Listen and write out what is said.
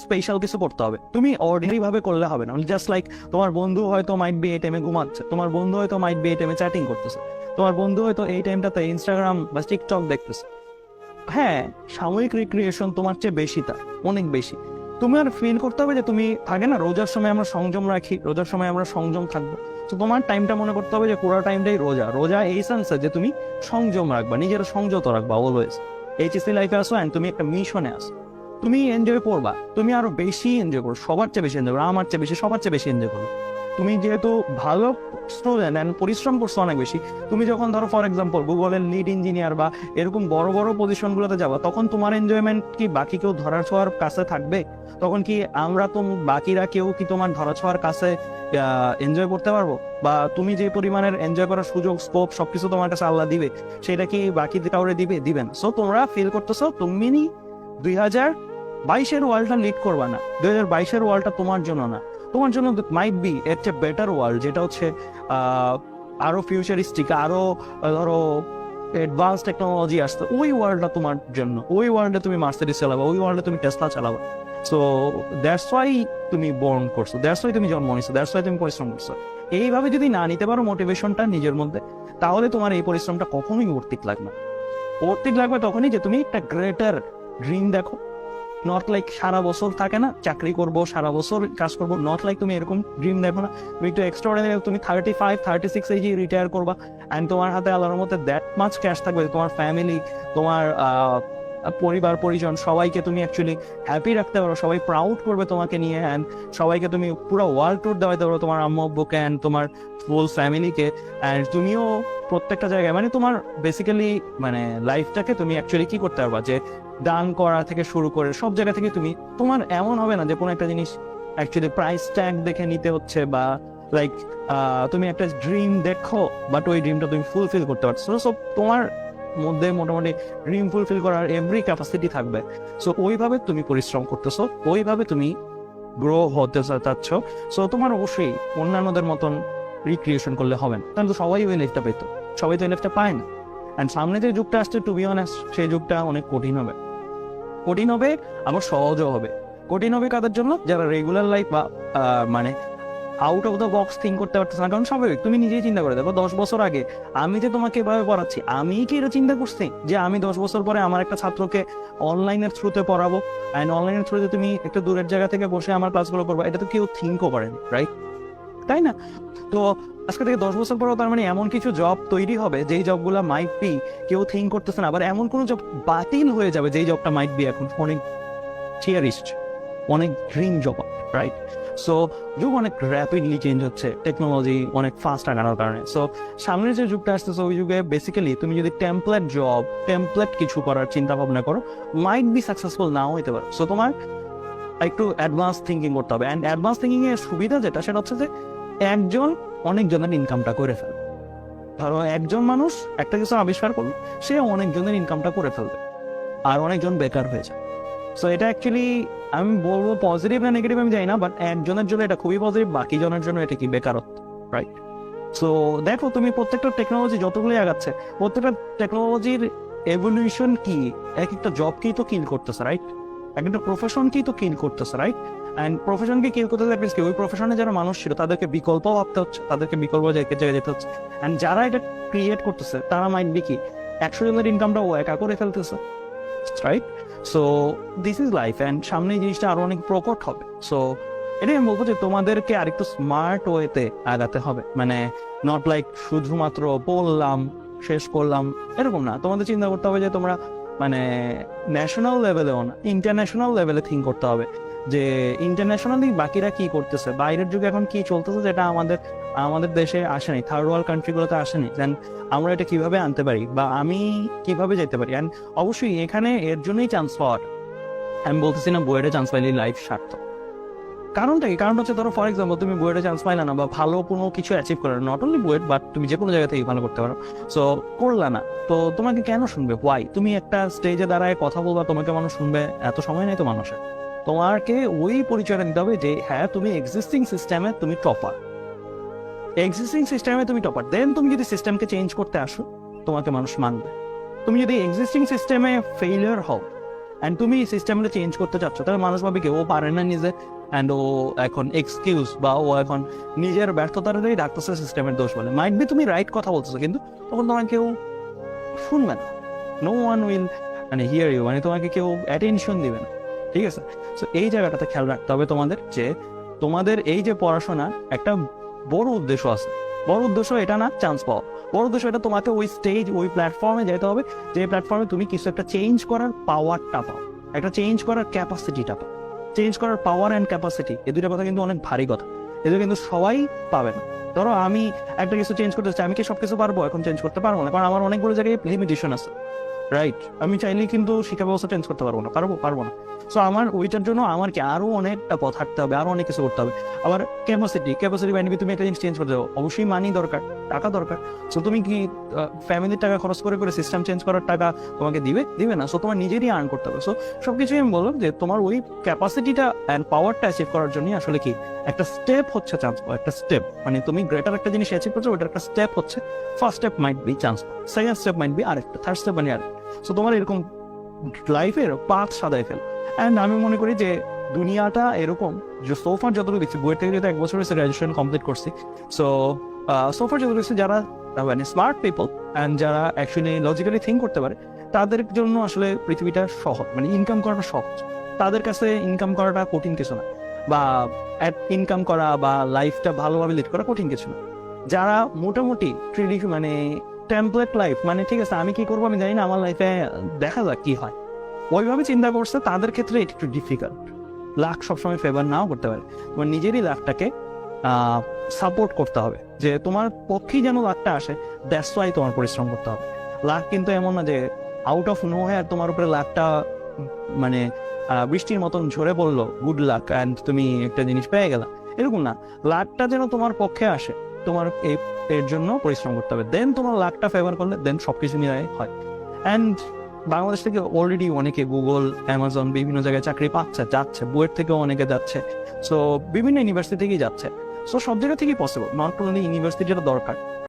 Special কিছু করতে হবে, তুমি অর্ডিনারি ভাবে করলে হবে না। জাস্ট লাইক তোমার বন্ধু হয়তো মাইট বি এই টাইমে ঘুমাচ্ছে, তোমার বন্ধু হয়তো মাইট বি এই টাইমে চ্যাটিং করতেছে, তোমার বন্ধু হয়তো এই টাইমটাতে ইনস্টাগ্রাম বা টিকটক দেখতেছে। হ্যাঁ, সাময়িক রিক্রিয়েশন তোমার চেয়ে বেশি, তা অনেক বেশি। তুমি আর ফিল করতে হবে যে তুমি থাকে না রোজার সময় আমরা সংযম রাখি, রোজার সময় আমরা সংযম থাকবো। তো তোমার টাইমটা মনে করতে হবে যে পুরো টাইমটাই রোজা। রোজা এই সেন্সে যে তুমি সংযম রাখবা, নিজের সংযত রাখবা অলওয়েজ। এইচএসসি লাইফে আসো অ্যান্ড তুমি একটা মিশনে আসো, তুমি এনজয় করবা, তুমি আরো বেশি এনজয় করো, সবার চেয়ে বেশি এনজয় করো, আমার চেয়ে বেশি, সবার চেয়ে বেশি এনজয় করো। তুমি যেহেতু ভালো স্টুডেন্ট অ্যান্ড পরিশ্রম করছো অনেক বেশি, তুমি যখন ধরো ফর এক্সাম্পল গুগলের লিড ইঞ্জিনিয়ার বা এরকম বড় বড় পজিশনগুলোতে যাবা, তখন তোমার এনজয়মেন্ট কি বাকি কেউ ধরার ছোঁয়ার কাছে থাকবে? তখন কি আমরা তো বাকিরা কেউ কি তোমার ধরা ছোঁয়ার কাছে এনজয় করতে পারবো? বা তুমি যে পরিমাণের এনজয় করার সুযোগ স্কোপ সবকিছু তোমার কাছে আল্লাহ দিবে, সেটা কি বাকি কাউরে দিবে? দিবেন। সো তোমরা ফিল করতেছো তুমি 2022-এর ওয়ার্ল্ডটা লিড করবা না, 2022-এর ওয়ার্ল্ডটা তোমার জন্য না। তোমার জন্য মাইট বি এর চেয়ে বেটার ওয়ার্ল্ড, যেটা হচ্ছে আরো ফিউচারিস্টিক, আরো ধরো অ্যাডভান্স টেকনোলজি আসছে, ওই ওয়ার্ল্ডটা তোমার জন্য। ওই ওয়ার্ল্ডে তুমি মার্সিডিজ চালাবা, ওই ওয়ার্ল্ডে তুমি টেসলা চালাবা। সো দ্যাটস ওয়াই তুমি বর্ন করছো, দ্যাটস ওয়াই তুমি জন্ম নিছো, দ্যাটস ওয়াই তুমি পরিশ্রম করছো। এইভাবে যদি না নিতে পারো মোটিভেশনটা নিজের মধ্যে, তাহলে তোমার এই পরিশ্রমটা কখনোই অর্থিক লাগবে না। অর্থিক লাগবে তখনই যে তুমি একটা গ্রেটার ড্রিম দেখো। নট লাইক সারা বছর থাকে না চাকরি করব, সারা বছর কাজ করবো, নট লাইক তুমি এরকম ড্রিম দেখো না। তুমি একটু এক্সট্রাঅর্ডিনারি, তুমি 35-36 এজে রিটায়ার করবা অ্যান্ড তোমার হাতে আল্লাহর মধ্যে দ্যাট মাচ ক্যাশ থাকবে, তোমার ফ্যামিলি, তোমার পরিবার পরিজন সবাইকে তুমি অ্যাকচুয়ালি হ্যাপি রাখতে পারো, সবাই প্রাউড করবে তোমাকে নিয়ে, অ্যান্ড সবাইকে তুমি পুরো ওয়ার্ল্ড ট্যুর দেওয়াতে পারো, তোমার আম্মু আব্বুকে অ্যান্ড তোমার ফুল ফ্যামিলিকে। অ্যান্ড তুমিও প্রত্যেকটা জায়গায় মানে তোমার বেসিক্যালি মানে লাইফটাকে তুমি অ্যাকচুয়ালি কি করতে পারবা, যে দান করা থেকে শুরু করে সব জায়গা থেকে তুমি, তোমার এমন হবে না যে কোনো একটা জিনিস অ্যাকচুয়ালি প্রাইস ট্যাগ দেখে নিতে হচ্ছে, বা লাইক তুমি একটা ড্রিম দেখো বাট ওই ড্রিমটা তুমি ফুলফিল করতে পারছো। সো তোমার মধ্যে মোটামুটি ড্রিম ফুলফিল করার এভরি ক্যাপাসিটি থাকবে। সো ওইভাবে তুমি পরিশ্রম করতেছো, ওইভাবে তুমি গ্রো হতে চাচ্ছ। সো তোমার অবশ্যই অন্যান্যদের মতন রিক্রিয়েশন করলে হবে না, তাহলে তো সবাই ওই লাইফটা পেতো, সবাই তো এই লাইফটা পায় না। অ্যান্ড সামনে যে যুগটা আসছে, টু বি অনেস্ট, সেই যুগটা অনেক কঠিন হবে, কঠিন হবে, আবার সহজও হবে। কঠিন হবে কাদের জন্য? যারা রেগুলার লাইফ বা মানে out of the box think করতে পারতেছে না। কারণ স্বাভাবিক, তুমি নিজেই চিন্তা করে দেখো, 10 বছর আগে আমি যে তোমাকে এভাবে পড়াচ্ছি, আমি কি এটা চিন্তা করছি যে আমি 10 বছর পরে আমার একটা ছাত্রকে অনলাইনের থ্রুতে পড়াবো, অ্যান্ড অনলাইনের থ্রুতে তুমি একটা দূরের জায়গা থেকে বসে আমার ক্লাসগুলো করবো? এটা তো কেউ থিঙ্কও করেন, রাইট? তাই না? তো আজকে থেকে 10 বছর পরেও তার মানে এমন কিছু জব তৈরি হবে যেই জবগুলো মাইট বি কেউ থিঙ্ক করতেছে না, আবার এমন কোনো জব বাতিল হয়ে যাবে যেই জবটা মাইট বি এখন অনেক থিয়ারিস্ট, অনেক ড্রিম জব, রাইট? সো যুগ অনেক র্যাপিডলি চেঞ্জ হচ্ছে, টেকনোলজি অনেক ফাস্ট আগানোর কারণে। সো সামনের যে যুগটা আসতেছে, ওই যুগে বেসিক্যালি তুমি যদি টেমপ্লেট জব, টেমপ্লেট কিছু করার চিন্তা ভাবনা করো, মাইট বি সাকসেসফুল নাও হতে পারো। সো তোমার একটু অ্যাডভান্স থিঙ্কিং করতে হবে। অ্যান্ড অ্যাডভান্স থিঙ্কিং এর সুবিধা যেটা, সেটা হচ্ছে যে একজন অনেকজনের ইনকামটা করে ফেলবে। ধরো একজন মানুষ একটা কিছু আবিষ্কার করলো, সে অনেকজনের ইনকামটা করে ফেলবে, আর অনেকজন বেকার হয়ে যায়। সো এটা অ্যাকচুয়ালি আমি বলবো পজিটিভ না নেগেটিভ আমি জানি না, বাট একজনের জন্য এটা খুবই পজিটিভ, বাকি জনের জন্য এটা কি বেকারত্ব, রাইট? সো দেখো, তুমি প্রত্যেকটা টেকনোলজি যতগুলো আগাচ্ছে, প্রত্যেকটা টেকনোলজির এভলিউশন কি এক একটা জবকেই তো কিল করতেছে, রাইট? এক একটা প্রফেশনকেই তো কিল করতেছে, রাইট? অ্যান্ড প্রফেশনকে কিল করতে দ্যাট মিনস কি ওই প্রফেশনে যারা মানুষ ছিল তাদেরকে বিকল্প ভাবতে হচ্ছে, তাদেরকে বিকল্প জায়গায় যেতে হচ্ছে। অ্যান্ড যারা এটা ক্রিয়েট করতেছে তারা মাইন্ড বি কি 100 জনের ইনকামটা ও একা করে ফেলতেছে, right? So this is life, and সামনে এই জিনিসটা আরো অনেক প্রকট হবে। সো এটাই আমি বলবো যে তোমাদেরকে আরেকটু স্মার্ট ওয়েতে আগাতে হবে, মানে নট লাইক শুধুমাত্র পড়লাম শেষ করলাম এরকম না। তোমাদের চিন্তা করতে হবে যে তোমরা মানে ন্যাশনাল লেভেলেও না, ইন্টারন্যাশনাল লেভেলে থিঙ্ক করতে হবে যে ইন্টারন্যাশনালি বাকিরা কি করতেছে, বাইরের যুগে এখন কি চলতেছে, যেটা আমাদের আমাদের দেশে আসেনি, থার্ড ওয়ার্ল্ড কান্ট্রিগুলোতে আসেনি, দেন আমরা এটা কিভাবে আনতে পারি বা আমি কিভাবে যেতে পারি। অ্যান্ড অবশ্যই এখানে এর জন্যই চান্স পাওয়ার, আমি বলতেছি না বুয়েটে চান্স পাইলে লাইফ সার্থক। কারণটা কি? কারণ হচ্ছে ধরো ফর এক্সাম্পল তুমি বুয়েটে চান্স পাইলা না বা ভালো কোনো কিছু অ্যাচিভ করো, নট অনলি বুয়েট বাট তুমি যে কোনো জায়গা থেকে ভালো করতে পারো, সো করলা না, তো তোমাকে কেন শুনবে? ওয়াই? তুমি একটা স্টেজে দাঁড়ায় কথা বলবা, তোমাকে মানুষ শুনবে? এত সময় নেই তো মানুষের। তোমাকে ওই পরিচয়টা দিতে হবে যে হ্যাঁ তুমি এক্সিস্টিং সিস্টেমে তুমি টপার, এক্সিস্টিং সিস্টেমে তুমি টপার। দেন তুমি যদি সিস্টেমকে চেঞ্জ করতে আসো, তোমাকে মানুষ মানবে। তুমি যদি এক্সিস্টিং সিস্টেমে ফেইলিয়ার হও, অ্যান্ড তুমি সিস্টেমটা চেঞ্জ করতে চাচ্ছ, তাহলে মানুষ ভাবে কি ও পারে না নিজে, অ্যান্ড ও এখন এক্সকিউজ বা ও এখন নিজের ব্যর্থতাটাই ডাকতেছে সিস্টেমের দোষ বলে। মাইট বি তুমি রাইট কথা বলতেছো, কিন্তু তখন তোমার কেউ শুনবে না, নো ওয়ান উইল মানে হিয়ার ইউ, মানে তোমাকে কেউ অ্যাটেনশন দিবে না, ঠিক আছে? সো এই জায়গাটাতে খেয়াল রাখতে হবে তোমাদের, যে তোমাদের এই যে পড়াশোনার একটা বড় উদ্দেশ্য আছে। বড় উদ্দেশ্য এটা না চান্স পাওয়া, বড় উদ্দেশ্য এটা তোমাকে ওই স্টেজ ওই প্ল্যাটফর্মে যেতে হবে, যে প্ল্যাটফর্মে তুমি কিছু একটা চেঞ্জ করার পাওয়ারটা পাও, একটা চেঞ্জ করার ক্যাপাসিটিটা পাও। চেঞ্জ করার পাওয়ার অ্যান্ড ক্যাপাসিটি, এই দুটো কথা কিন্তু অনেক ভারী কথা, এদের কিন্তু সবাই পাবে না। ধরো আমি একটা কিছু চেঞ্জ করতে চাই, আমি কি সবকিছু পারবো? এখন চেঞ্জ করতে পারবো না, কারণ আমার অনেকগুলো জায়গায় লিমিটেশন আছে, রাইট? আমি চাইলেই কিন্তু শিক্ষা ব্যবস্থা চেঞ্জ করতে পারবো না, পারবো না। সো আমার ওইটার জন্য আমার কি আরো অনেকটা পথ হাঁটতে হবে, আরো অনেক কিছু করতে হবে। আবার ক্যাপাসিটি মানে তুমি একটা জিনিস চেঞ্জ করতে যাও, অবশ্যই মানি দরকার, টাকা দরকার। সো তুমি কি ফ্যামিলির টাকা খরচ করে করে সিস্টেম চেঞ্জ করার টাকা তোমাকে দিবে না। সো তোমার নিজেরই আর্ন করতে হবে। সো সবকিছুই আমি বললাম যে তোমার ওই ক্যাপাসিটিটা অ্যান্ড পাওয়ারটা অ্যাচিভ করার জন্য আসলে কি একটা স্টেপ হচ্ছে চান্স পাওয়া, একটা স্টেপ, মানে তুমি গ্রেটার একটা জিনিস অ্যাচিভ করছো, ওইটার একটা স্টেপ হচ্ছে, first step might be chance, second step might be আরেকটা, থার্ড স্টেপ মানে আরেকটা। সো তোমার এরকম লাইফের পাথ সাদায় ফেল। অ্যান্ড আমি মনে করি যে দুনিয়াটা এরকম যে সোফার যতটুকু দিচ্ছি, বইয়ের থেকে যেহেতু 1 বছর হয়েছে গ্রাজুয়েশন কমপ্লিট করছি, সো সোফার যতটুকু দিচ্ছি, যারা মানে স্মার্ট পিপল অ্যান্ড যারা অ্যাকচুয়ালি লজিক্যালি থিঙ্ক করতে পারে, তাদের জন্য আসলে পৃথিবীটা সহজ, মানে ইনকাম করাটা সহজ। তাদের কাছে ইনকাম করাটা কঠিন কিছু না, বা ইনকাম করা বা লাইফটা ভালোভাবে লিড করা কঠিন কিছু না। যারা মোটামুটি মানে টেমপ্লেট লাইফ, মানে ঠিক আছে আমি কি করবো আমি জানি না, আমার লাইফে দেখা যাক কি হয়, ওইভাবে চিন্তা করছে, তাদের ক্ষেত্রে এটা একটু ডিফিকাল্ট। লাক সবসময় ফেভার নাও করতে পারে, তোমার নিজেরই লাকটাকে সাপোর্ট করতে হবে, যে তোমার পক্ষেই যেন লাকটা আসে, দ্যাটস ওয়াই তোমার পরিশ্রম করতে হবে। লাক কিন্তু এমন না যে আউট অফ নো আর তোমার উপরে লাকটা মানে বৃষ্টির মতন ঝরে পড়লো, গুড লাক অ্যান্ড তুমি একটা জিনিস পেয়ে গেলা, এরকম না। লাকটা যেন তোমার পক্ষে আসে, তোমার এর জন্য পরিশ্রম করতে হবে, দেন তোমার লাকটা ফেভার করলে দেন সবকিছু নিয়ে হয়। অ্যান্ড বাংলাদেশ থেকে অলরেডি অনেকে গুগল, অ্যামাজন বিভিন্ন জায়গায় চাকরি পাচ্ছে, যাচ্ছে, বুয়েট থেকেও অনেকে যাচ্ছে, সো বিভিন্ন ইউনিভার্সিটি থেকেই যাচ্ছে। সো সব জায়গা থেকেই পসিবল, নট অনলি ইউনিভার্সিটি যেটা দরকার।